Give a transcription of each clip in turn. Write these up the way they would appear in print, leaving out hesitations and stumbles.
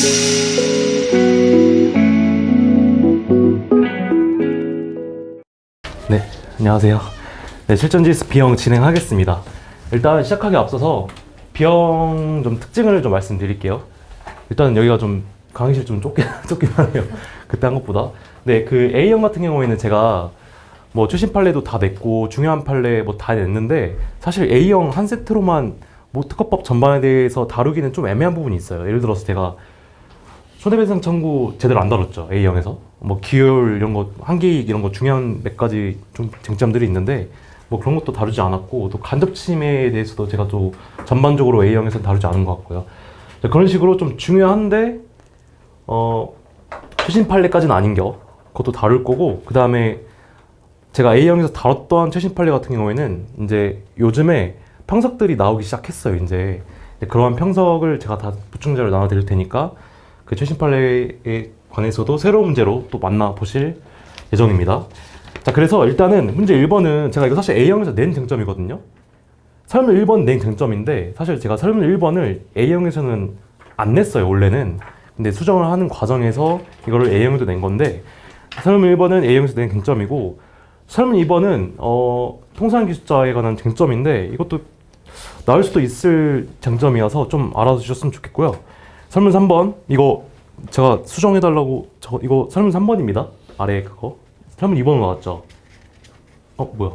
네, 안녕하세요. 네, 실전지스 B형 진행하겠습니다. 일단 시작하기 앞서서 B형 좀 특징을 좀 말씀드릴게요. 일단 여기가 좀 강의실 좀 좁긴 하네요. 그때 한 것보다. 네, 그 A형 같은 경우에는 제가 뭐 최신 판례도 다 냈고 중요한 판례 뭐 다 냈는데 사실 A형 한 세트로만 뭐 특허법 전반에 대해서 다루기는 좀 애매한 부분이 있어요. 예를 들어서 제가 손해배상 청구 제대로 안 다뤘죠. A형에서 뭐 기율 이런 거 한계이익 이런 거 중요한 몇 가지 좀 쟁점들이 있는데 뭐 그런 것도 다루지 않았고 또 간접 침해에 대해서도 제가 또 전반적으로 A형에서는 다루지 않은 것 같고요. 그런 식으로 좀 중요한데 최신 판례까지는 아닌겨 그것도 다룰 거고, 그 다음에 제가 A형에서 다뤘던 최신 판례 같은 경우에는 이제 요즘에 평석들이 나오기 시작했어요. 이제 그러한 평석을 제가 다 보충자료 나눠 드릴 테니까 그 최신 판례에 관해서도 새로운 문제로 또 만나보실 예정입니다. 자, 그래서 일단은 문제 1번은 제가 이거 사실 A형에서 낸 쟁점이거든요. 설문 1번 낸 쟁점인데 사실 제가 설문 1번을 A형에서는 안 냈어요, 원래는. 근데 수정을 하는 과정에서 이거를 A형에도 낸 건데, 설문 1번은 A형에서 낸 쟁점이고, 설문 2번은 통상기술자에 관한 쟁점인데 이것도 나올 수도 있을 쟁점이어서 좀 알아주셨으면 좋겠고요. 설문 3번 이거 제가 수정해달라고 이거 설문 3번입니다. 아래에 그거 설문 2번 나왔죠. 뭐야,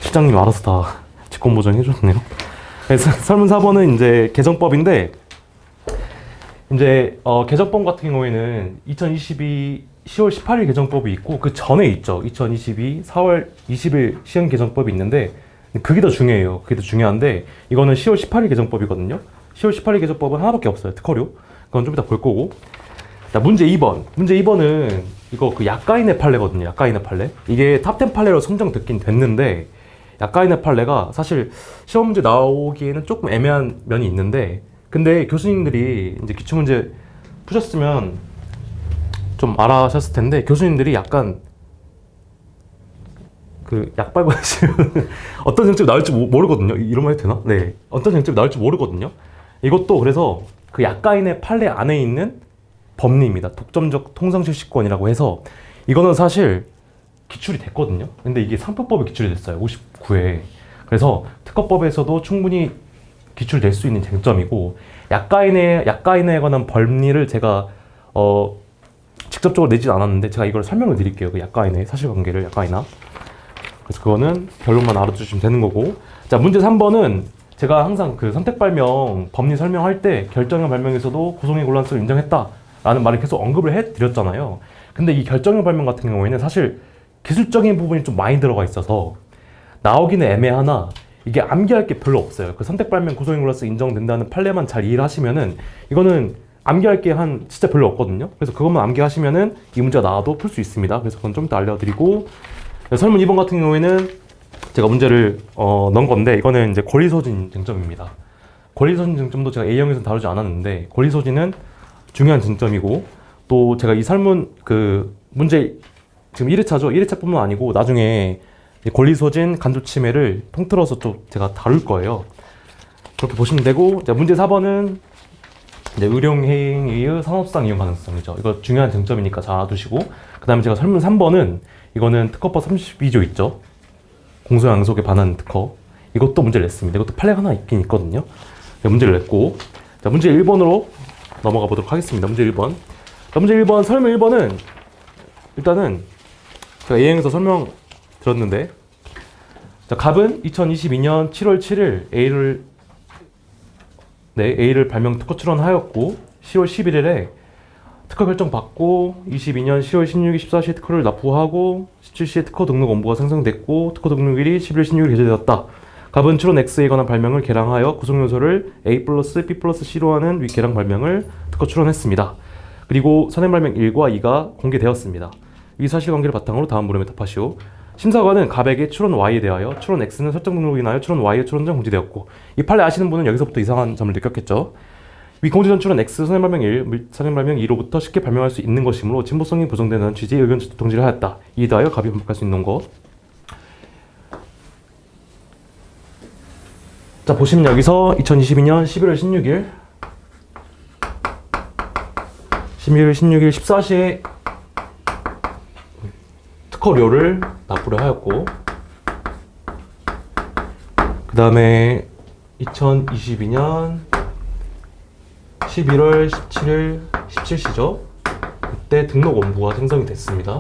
실장님 알아서 다 직권보정 해줬네요. 그래서 설문 4번은 이제 개정법인데, 이제 개정법 같은 경우에는 2022 10월 18일 개정법이 있고 그 전에 있죠. 2022 4월 20일 시행 개정법이 있는데 그게 더 중요해요. 그게 더 중요한데 이거는 10월 18일 개정법이거든요. 10월 18일 개정법은 하나밖에 없어요. 특허료. 그건 좀 이따 볼 거고. 자, 문제 2번. 문제 2번은 이거 그 약가인의 판례거든요. 약가인의 판례. 이게 탑10 판례로 선정됐긴 됐는데 약가인의 판례가 사실 시험 문제 나오기에는 조금 애매한 면이 있는데, 근데 교수님들이 이제 기출문제 푸셨으면 좀 알아셨을 텐데 교수님들이 약간 그 약 빨고 하시면 어떤 쟁점이 나올지 모르거든요. 이런 말 해도 되나? 네, 어떤 쟁점이 나올지 모르거든요. 이것도 그래서 그 약가인의 판례 안에 있는 법리입니다. 독점적 통상실시권이라고 해서 이거는 사실 기출이 됐거든요. 근데 이게 상표법에 기출이 됐어요. 59회. 그래서 특허법에서도 충분히 기출될 수 있는 쟁점이고, 약가인에 관한 법리를 제가 직접적으로 내진 않았는데 제가 이걸 설명을 드릴게요. 그 약가인의 사실관계를 약가인화. 그래서 그거는 결론만 알아주시면 되는 거고. 자, 문제 3번은 제가 항상 그 선택발명 법리 설명할 때 결정형 발명에서도 고성의 곤란성을 인정했다라는 말을 계속 언급을 해드렸잖아요. 근데 이 결정형 발명 같은 경우에는 사실 기술적인 부분이 좀 많이 들어가 있어서 나오기는 애매하나 이게 암기할 게 별로 없어요. 그 선택발명 고성의 곤란성 인정된다는 판례만 잘 이해를 하시면은 이거는 암기할 게 진짜 별로 없거든요. 그래서 그것만 암기하시면은 이 문제가 나와도 풀 수 있습니다. 그래서 그건 좀 이따 알려드리고, 설문 2번 같은 경우에는 제가 문제를 넣은 건데 이거는 이제 권리소진 쟁점입니다. 권리소진 쟁점도 제가 A형에서는 다루지 않았는데 권리소진은 중요한 쟁점이고, 또 제가 이 설문 그 문제 지금 1회차죠. 1회차뿐만 아니고 나중에 권리소진 간접침해를 통틀어서 또 제가 다룰 거예요. 그렇게 보시면 되고, 자, 문제 4번은 이제 의료행위의 상업상 이용 가능성이죠. 이거 중요한 쟁점이니까 잘 알아두시고, 그 다음에 제가 설문 3번은 이거는 특허법 32조 있죠. 공소양속에 반하는 특허. 이것도 문제를 냈습니다. 이것도 판례가 하나 있긴 있거든요. 네, 문제를 냈고, 자, 문제 1번으로 넘어가 보도록 하겠습니다. 문제 1번. 자, 문제 1번, 설문 1번은 일단은 제가 A형에서 설명 들었는데, 자, 갑은 2022년 7월 7일 A를 발명 특허 출원하였고 10월 11일에 특허 결정 받고 22년 10월 16일 14시에 특허를 납부하고 17시에 특허 등록 원부가 생성됐고 특허 등록일이 11월 16일 게재되었다. 갑은 출원 X에 관한 발명을 개량하여 구성요소를 A 플러스 B 플러스 C로 하는 위 개량 발명을 특허 출원했습니다. 그리고 선행 발명 1과 2가 공개되었습니다. 이 사실관계를 바탕으로 다음 물음에 답하시오. 심사관은 갑에게 출원 Y에 대하여 출원 X는 설정 등록으로 인하여 출원 Y의 출원전 공지되었고, 이 판례 아시는 분은 여기서부터 이상한 점을 느꼈겠죠. 위 공지전 출원 X 선행 발명 1, 선행 발명 2로부터 쉽게 발명할 수 있는 것이므로 진보성이 보장되는 취지의 의견 동지를 하였다. 이에 대하여 갑이 반박할 수 있는 것. 자, 보시면 여기서 2022년 11월 16일 16일, 16일, 14시에 특허료를 납부를 하였고, 그 다음에 2022년 11월 17일 17시죠. 그때 등록 원부가 생성이 됐습니다.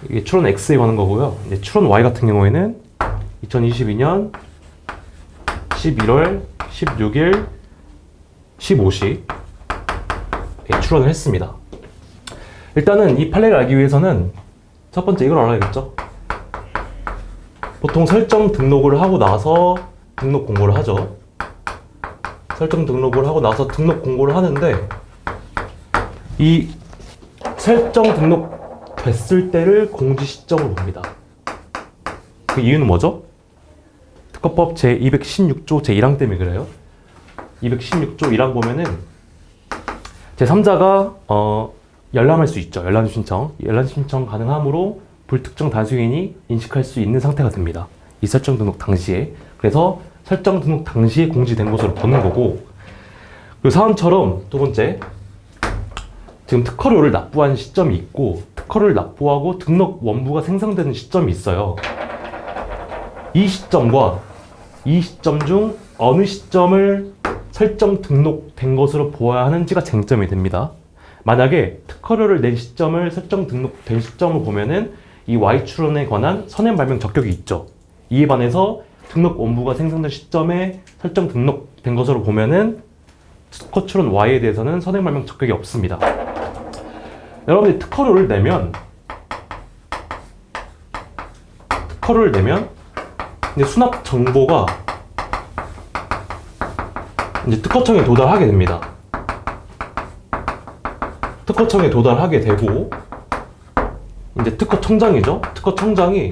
이게 출원 X에 관한 거고요. 이제 출원 Y 같은 경우에는 2022년 11월 16일 15시 출원을 했습니다. 일단은 이 판례를 알기 위해서는 첫 번째 이걸 알아야겠죠. 보통 설정 등록을 하고 나서 등록 공고를 하죠. 설정 등록을 하고 나서 등록 공고를 하는데, 이 설정 등록 됐을 때를 공지 시점으로 봅니다. 그 이유는 뭐죠? 특허법 제216조 제1항 때문에 그래요. 216조 1항 보면은 제3자가 열람할 수 있죠. 열람 신청 가능하므로 불특정 다수인이 인식할 수 있는 상태가 됩니다. 이 설정 등록 당시에. 그래서 설정 등록 당시에 공지된 것으로 보는 거고, 그 사안처럼 두 번째, 지금 특허료를 납부한 시점이 있고 특허를 납부하고 등록 원부가 생성되는 시점이 있어요. 이 시점과 이 시점 중 어느 시점을 설정 등록된 것으로 보아야 하는지가 쟁점이 됩니다. 만약에 특허료를 낸 시점을 설정 등록된 시점을 보면은 이 Y 출원에 관한 선행 발명 적격이 있죠. 이에 반해서 등록 원부가 생성된 시점에 설정 등록된 것으로 보면은 특허 출원 Y에 대해서는 선행 발명 적격이 없습니다. 여러분들이 특허료를 내면 이제 수납 정보가 이제 특허청에 도달하게 됩니다. 특허청에 도달하게 되고, 이제 특허청장이죠. 특허청장이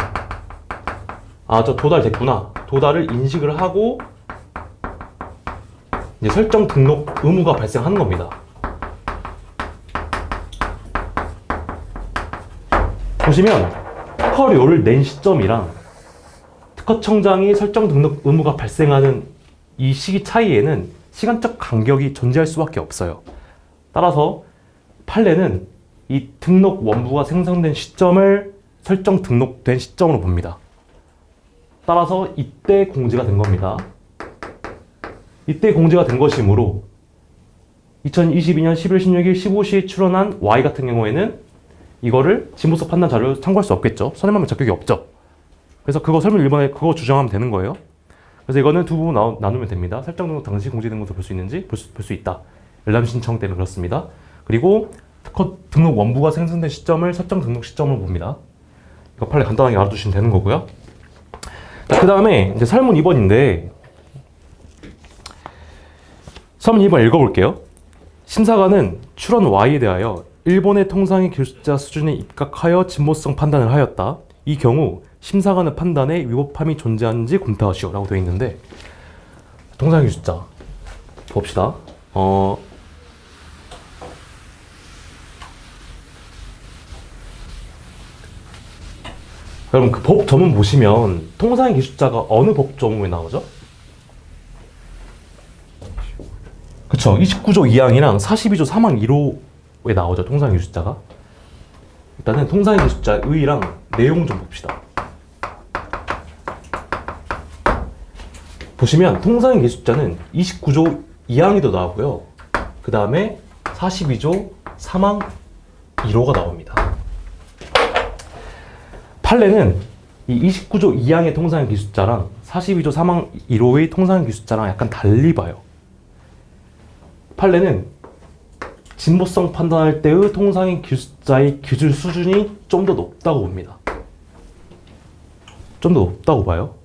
저 도달됐구나. 도달을 인식을 하고 이제 설정 등록 의무가 발생하는 겁니다. 보시면 특허료를 낸 시점이랑 특허청장이 설정 등록 의무가 발생하는 이 시기 차이에는 시간적 간격이 존재할 수밖에 없어요. 따라서 판례는 이 등록 원부가 생성된 시점을 설정 등록된 시점으로 봅니다. 따라서 이때 공지가 된 겁니다. 이때 공지가 된 것이므로 2022년 11월 16일 15시에 출원한 Y 같은 경우에는 이거를 진보성 판단 자료로 참고할 수 없겠죠. 선행발명 적격이 없죠. 그래서 그거 설문 1번에 그거 주장하면 되는 거예요. 그래서 이거는 두 부분 나누면 됩니다. 설정 등록 당시 공지된 것으로 볼 수 있는지 볼 수 있다. 열람 신청 때문에 그렇습니다. 그리고 특허 등록 원부가 생성된 시점을 설정 등록 시점으로 봅니다. 이거 판례 간단하게 알아두시면 되는 거고요. 그 다음에 이제 설문 2번인데, 설문 2번 읽어볼게요. 심사관은 출원 Y에 대하여 일본의 통상의 기술자 수준에 입각하여 진보성 판단을 하였다. 이 경우 심사관의 판단에 위법함이 존재하는지 검토하시오 라고 되어 있는데, 통상의 기술자 봅시다. 여러분 그 법 조문 보시면 통상의 기술자가 어느 법 조문에 나오죠? 그쵸. 29조 2항이랑 42조 3항 1호에 나오죠. 통상의 기술자가. 일단은 통상의 기술자 의의랑 내용 좀 봅시다. 보시면 통상의 기술자는 29조 2항에도 나오고요. 그 다음에 42조 3항 1호가 나옵니다. 판례는 이 29조 2항의 통상의 기술자랑 42조 3항 1호의 통상의 기술자랑 약간 달리 봐요. 판례는 진보성 판단할 때의 통상의 기술자의 기술 수준이 좀 더 높다고 봅니다. 좀 더 높다고 봐요.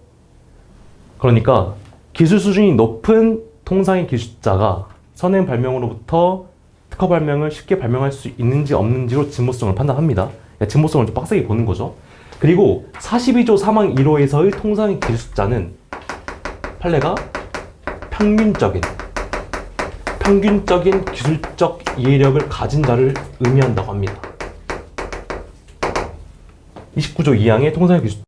그러니까 기술 수준이 높은 통상의 기술자가 선행 발명으로부터 특허 발명을 쉽게 발명할 수 있는지 없는지로 진보성을 판단합니다. 진보성을 좀 빡세게 보는 거죠. 그리고 42조 3항 1호에서의 통상의 기술자는 판례가 평균적인 기술적 이해력을 가진 자를 의미한다고 합니다. 29조 2항의 통상의 기술